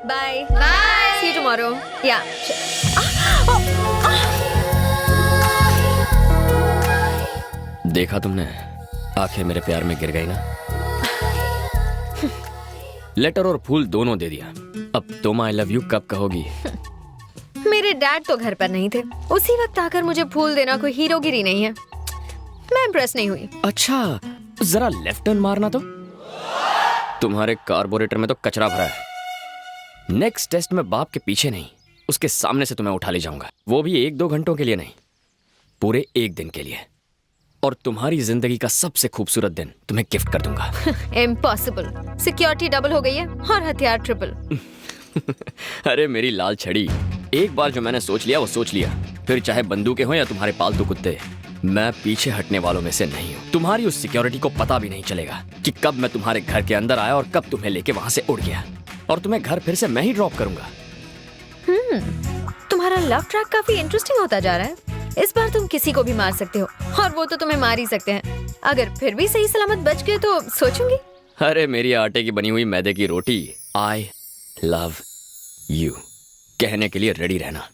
Bye bye, see you tomorrow. या देखा तुमने, आंखें मेरे प्यार में गिर गई ना। लेटर और फूल दोनों दे दिया, अब तुम आई लव यू कब कहोगी? मेरे डैड तो घर पर नहीं थे, उसी वक्त आकर मुझे फूल देना कोई हीरोगिरी नहीं है। मैं इम्प्रेस नहीं हुई। अच्छा, जरा लेफ्ट टर्न मारना तो। तुम्हारे कार्बोरेटर में तो कचरा भरा है। नेक्स्ट टेस्ट में बाप के पीछे नहीं, उसके सामने से तुम्हें उठा ले जाऊंगा, वो भी 1-2 घंटों के लिए नहीं, पूरे 1 दिन के लिए। और तुम्हारी जिंदगी का सबसे खूबसूरत दिन तुम्हें गिफ्ट कर दूंगा। इम्पॉसिबल, सिक्योरिटी डबल हो गई है और हथियार ट्रिपल। अरे मेरी लाल छड़ी, एक बार जो मैंने सोच लिया वो सोच लिया, फिर चाहे बंदूकें हो या तुम्हारे पालतू कुत्ते, मैं पीछे हटने वालों में से नहीं हूँ। तुम्हारी उस सिक्योरिटी को पता भी नहीं चलेगा कि कब मैं तुम्हारे घर के अंदर आया और कब तुम्हें लेके वहां से उड़ गया, और तुम्हें घर फिर से मैं ही ड्रॉप करूंगा। तुम्हारा लव ट्रैक काफी इंटरेस्टिंग होता जा रहा है। इस बार तुम किसी को भी मार सकते हो, और वो तो तुम्हें मार ही सकते हैं। अगर फिर भी सही सलामत बच गए तो सोचूंगी। अरे मेरी आटे की बनी हुई मैदे की रोटी, आई लव यू कहने के लिए रेडी रहना।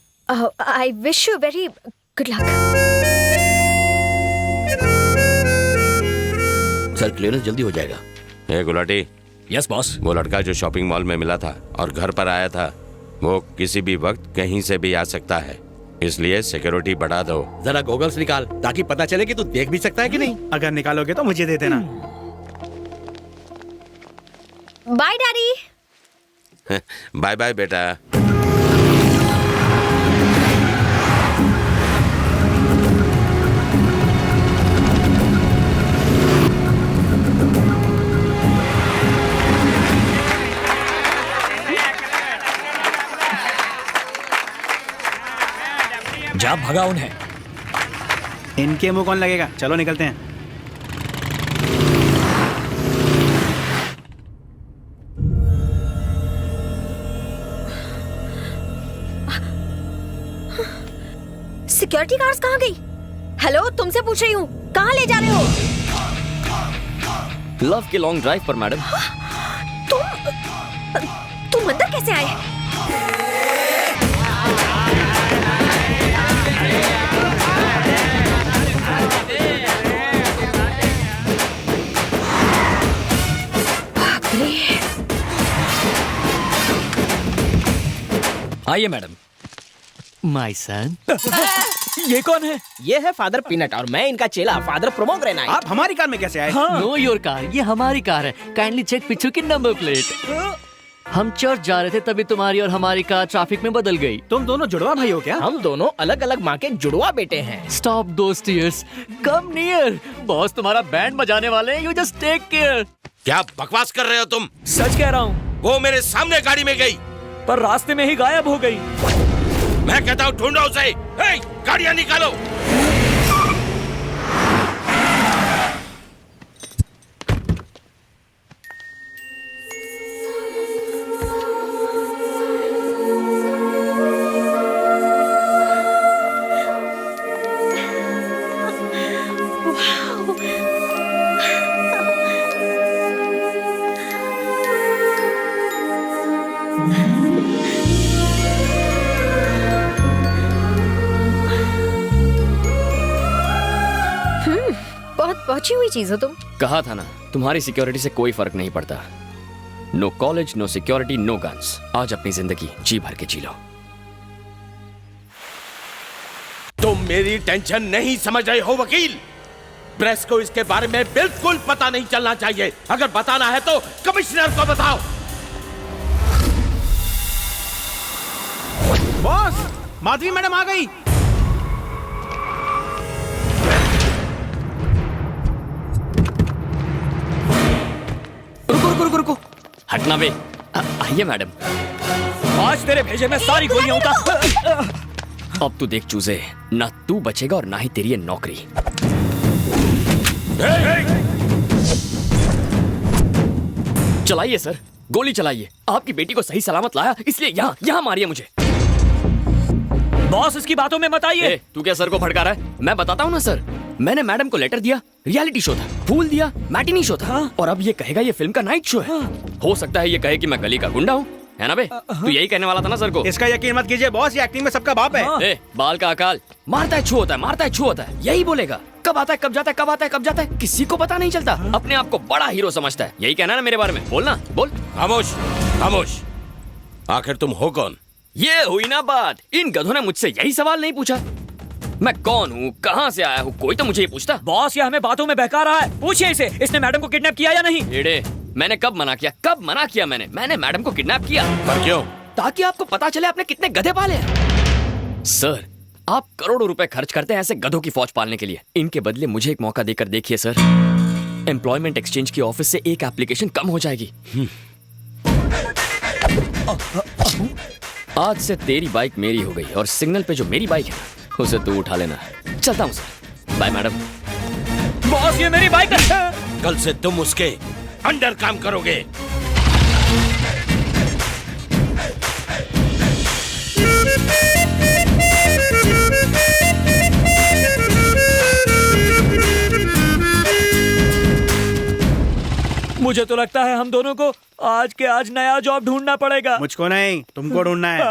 I wish you very good luck. Sir clearance जल्दी हो जाएगा। ए गुलाटी। Yes boss. वो लड़का जो शॉपिंग मॉल में मिला था और घर पर आया था, वो किसी भी वक्त कहीं से भी आ सकता है, इसलिए सिक्योरिटी बढ़ा दो। जरा गॉगल्स निकाल ताकि पता चले कि तू देख भी सकता है कि नहीं। अगर निकालोगे तो मुझे दे देना। Bye daddy. बाय बाय बेटा। जा भगा उन्हें। इनके मुंह कौन लगेगा, चलो निकलते हैं। सिक्योरिटी गार्ड्स कहाँ गई? हेलो, तुमसे पूछ रही हूँ, कहाँ ले जा रहे हो? लव के लॉन्ग ड्राइव पर मैडम। तुम अंदर कैसे आए? आइए मैडम। My son. ये कौन है? ये है फादर पीनट और मैं इनका चेला फादर प्रोमोग्रेनाइट। आप हमारी कार में कैसे आए? नो योर कार, ये हमारी कार है। काइंडली चेक पीछे की नंबर प्लेट। हम चर्च जा रहे थे तभी तुम्हारी और हमारी कार ट्रैफिक में बदल गई। तुम दोनों जुड़वा भाई हो क्या? हम दोनों अलग अलग माँ के जुड़वा बेटे हैं। स्टॉप दोस टीयर्स, कम नियर। बॉस तुम्हारा बैंड बजाने वाले हैं, यू जस्ट टेक केयर। क्या बकवास कर रहे हो तुम? सच कह रहा हूँ। वो मेरे सामने गाड़ी में गई, पर रास्ते में ही गायब हो गई। मैं कहता हूँ ढूंढो उसे। हे, गाड़ियाँ निकालो। पहुंची हुई चीज हो तुम। कहा था ना, तुम्हारी सिक्योरिटी से कोई फर्क नहीं पड़ता। No college, no security, no guns. आज अपनी जिंदगी जी भर के जी लो। तुम मेरी टेंशन नहीं समझ रहे हो वकील। प्रेस को इसके बारे में बिल्कुल पता नहीं चलना चाहिए। अगर बताना है तो कमिश्नर को बताओ। बॉस, माधवी मैडम आ गई। रुको, हटना बे। आइए मैडम। आज तेरे भेजे में सारी गोलियां उतार। अब तू देख चूजे, ना तू बचेगा और ना ही तेरी ये नौकरी। चलाइए सर, गोली चलाइए। आपकी बेटी को सही सलामत लाया, इसलिए यहाँ मारिए मुझे। बॉस इसकी बातों में मत आइए। तू क्या सर को भड़का रहा है? मैं बताता हूँ ना सर, मैंने मैडम को लेटर दिया, रियलिटी शो था, फूल दिया, मैटिनी शो था, और अब ये कहेगा ये फिल्म का नाइट शो है। हो सकता है ये कहे कि मैं गली का गुंडा हूँ, है ना बे? तू यही कहने वाला था ना सर को? इसका यकीन मत कीजिए बॉस, ये एक्टिंग में सबका बाप है। ए, बाल का अकाल, मारता है छू होता है, मारता है छू होता है, यही बोलेगा। कब आता है कब जाता है, कब आता है कब जाता है, किसी को पता नहीं चलता। अपने आप को बड़ा हीरो समझता है। यही कहना है ना मेरे बारे में? बोलना, बोल। खामोश खामोश। आखिर तुम हो कौन? ये हुई ना बात। इन गधों ने मुझसे यही सवाल नहीं पूछा। मैं कौन हूँ, कहाँ से आया हूँ, कोई तो मुझे ये पूछता। बॉस, ये हमें बातों में बहका रहा है। पूछिए इसे, इसने मैडम को किडनैप किया या नहीं? एड़े, मैंने कब मना किया? कब मना किया मैंने मैडम को किडनैप किया। पर क्यों? ताकि आपको पता चले आपने कितने गधे पाले हैं। सर, आप करोड़ों रुपए खर्च करते हैं ऐसे गधों की फौज पालने के लिए। इनके बदले मुझे एक मौका देकर देखिए सर। एम्प्लॉयमेंट एक्सचेंज की ऑफिस से एक एप्लीकेशन कम हो जाएगी। आज से तेरी बाइक मेरी हो गई और सिग्नल पे जो मेरी बाइक है उसे तू उठा लेना। चलता हूँ सर, बाय मैडम। बॉस, ये मेरी बाइक है। कल से तुम उसके अंडर काम करोगे। मुझे तो लगता है हम दोनों को आज के आज नया जॉब ढूंढना पड़ेगा। मुझको नहीं, तुमको ढूंढना है।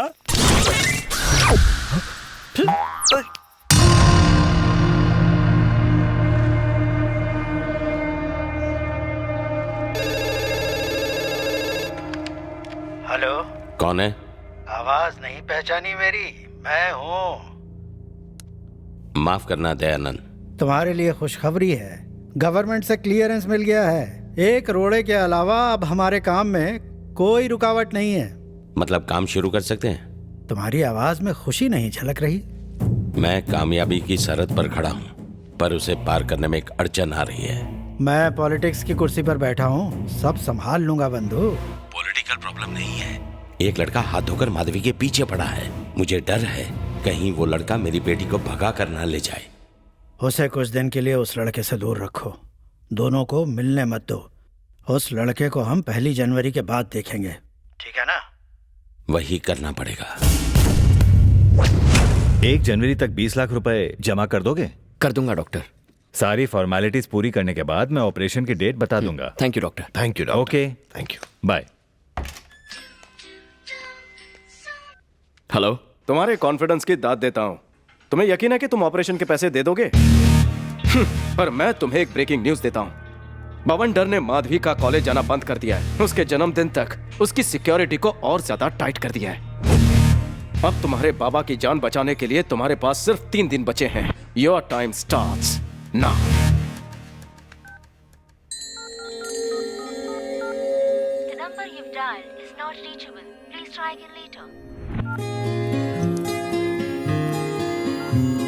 हेलो, कौन है? आवाज नहीं पहचानी मेरी? मैं हूँ। माफ करना दयानंद। तुम्हारे लिए खुशखबरी है, गवर्नमेंट से क्लियरेंस मिल गया है। एक रोड़े के अलावा अब हमारे काम में कोई रुकावट नहीं है। मतलब काम शुरू कर सकते हैं? तुम्हारी आवाज में खुशी नहीं झलक रही। मैं कामयाबी की सरहद पर खड़ा हूँ, पर उसे पार करने में एक अड़चन आ रही है। मैं पॉलिटिक्स की कुर्सी पर बैठा हूँ, सब संभाल लूंगा बंधु। पॉलिटिकल प्रॉब्लम नहीं है। एक लड़का हाथ धोकर माधवी के पीछे पड़ा है। मुझे डर है कहीं वो लड़का मेरी बेटी को भगा कर ना ले जाए। उसे कुछ दिन के लिए उस लड़के से दूर रखो, दोनों को मिलने मत दो। उस लड़के को हम 1 जनवरी के बाद देखेंगे, ठीक है ना? वही करना पड़ेगा। 1 जनवरी तक 20 लाख रुपए जमा कर दोगे? कर दूंगा डॉक्टर। सारी फॉर्मेलिटीज पूरी करने के बाद मैं ऑपरेशन की डेट बता दूंगा। Thank you doctor. Thank you doctor. Okay, thank you. Bye. Hello. तुम्हारे कॉन्फिडेंस की दाद देता हूँ। तुम्हें यकीन है कि तुम ऑपरेशन के पैसे दे दोगे? पर मैं तुम्हें एक ब्रेकिंग न्यूज देता हूँ। बवंडर ने माधवी का कॉलेज जाना बंद कर दिया है। उसके जन्मदिन तक उसकी सिक्योरिटी को और ज्यादा टाइट कर दिया है। अब तुम्हारे बाबा की जान बचाने के लिए तुम्हारे पास सिर्फ 3 दिन बचे हैं। Your time starts now. The number you've dialed is not reachable. Please try again later.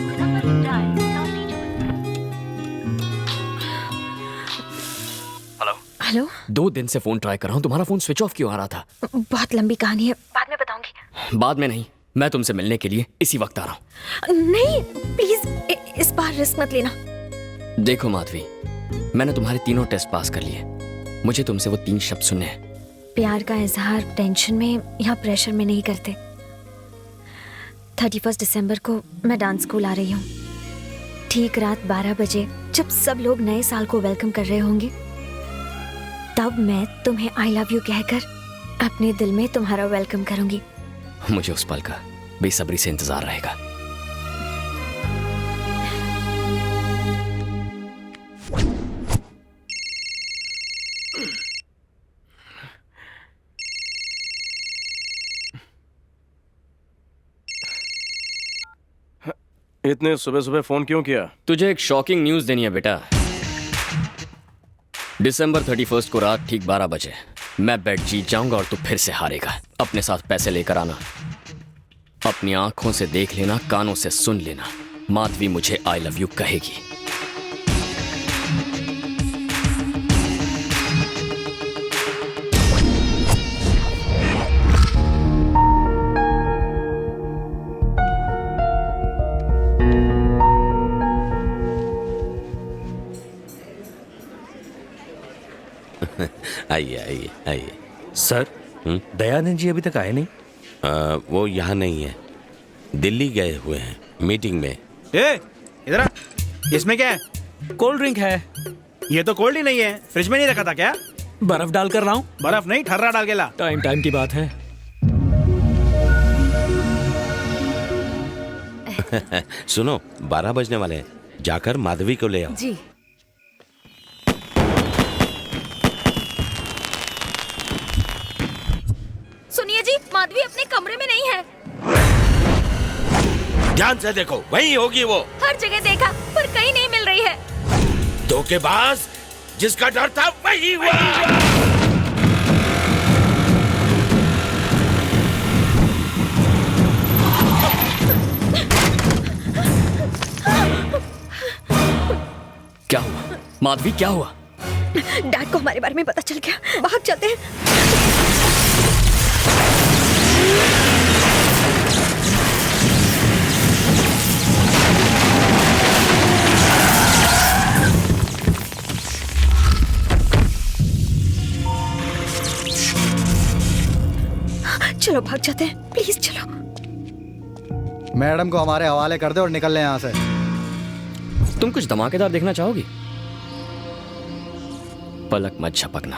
The number you've dialed is not reachable. Hello. 2 दिन से फोन ट्राई कर रहा हूँ, तुम्हारा फोन स्विच ऑफ क्यों आ रहा था? बहुत लंबी कहानी है, बाद में बताऊंगी। बाद में नहीं, मैं तुमसे मिलने के लिए इसी वक्त आ रहा हूँ। नहीं प्लीज, इस बार रिस्क मत लेना। देखो माधवी, मैंने तुम्हारे 3 टेस्ट पास कर लिए। मुझे तुमसे वो 3 शब्द सुनने हैं। प्यार का इजहार टेंशन में या प्रेशर में नहीं करते। 31 दिसंबर को मैं डांस स्कूल आ रही हूँ। ठीक रात 12 बजे जब सब लोग नए साल को वेलकम कर रहे होंगे, तब मैं तुम्हें आई लव यू कहकर अपने दिल में तुम्हारा वेलकम करूंगी। मुझे उस पल का बेसब्री से इंतजार रहेगा। इतने सुबह सुबह फोन क्यों किया? तुझे एक शॉकिंग न्यूज देनी है बेटा। दिसंबर 31 को रात ठीक 12 बजे मैं बेट जीत जाऊंगा और तू फिर से हारेगा। अपने साथ पैसे लेकर आना। अपनी आंखों से देख लेना, कानों से सुन लेना, माधवी मुझे आई लव यू कहेगी। आइए आइए आइए। सर, दयानंद जी अभी तक आए नहीं? वो यहाँ नहीं है, दिल्ली गए हुए हैं मीटिंग में। इधर आ। इसमें क्या है? कोल्ड ड्रिंक है। ये तो कोल्ड ही नहीं है, फ्रिज में नहीं रखा था क्या? बर्फ डाल कर रहा हूँ। बर्फ नहीं, ठर्रा डाल के ला। टाइम की बात है। सुनो 12 बजने वाले हैं, जाकर माधवी को ले आओ। जी। सुनिए जी, माधवी अपने कमरे में नहीं है। ध्यान से देखो, वहीं होगी वो। हर जगह देखा पर कहीं नहीं मिल रही है। धोखेबाज, जिसका डर था वही हुआ। क्या हुआ माधवी, क्या हुआ? डैड को हमारे बारे में पता चल गया, भाग जाते हैं। चलो भाग जाते हैं, प्लीज चलो। मैडम को हमारे हवाले कर दे और निकल ले यहाँ से। तुम कुछ धमाकेदार देखना चाहोगी? पलक मत झपकना।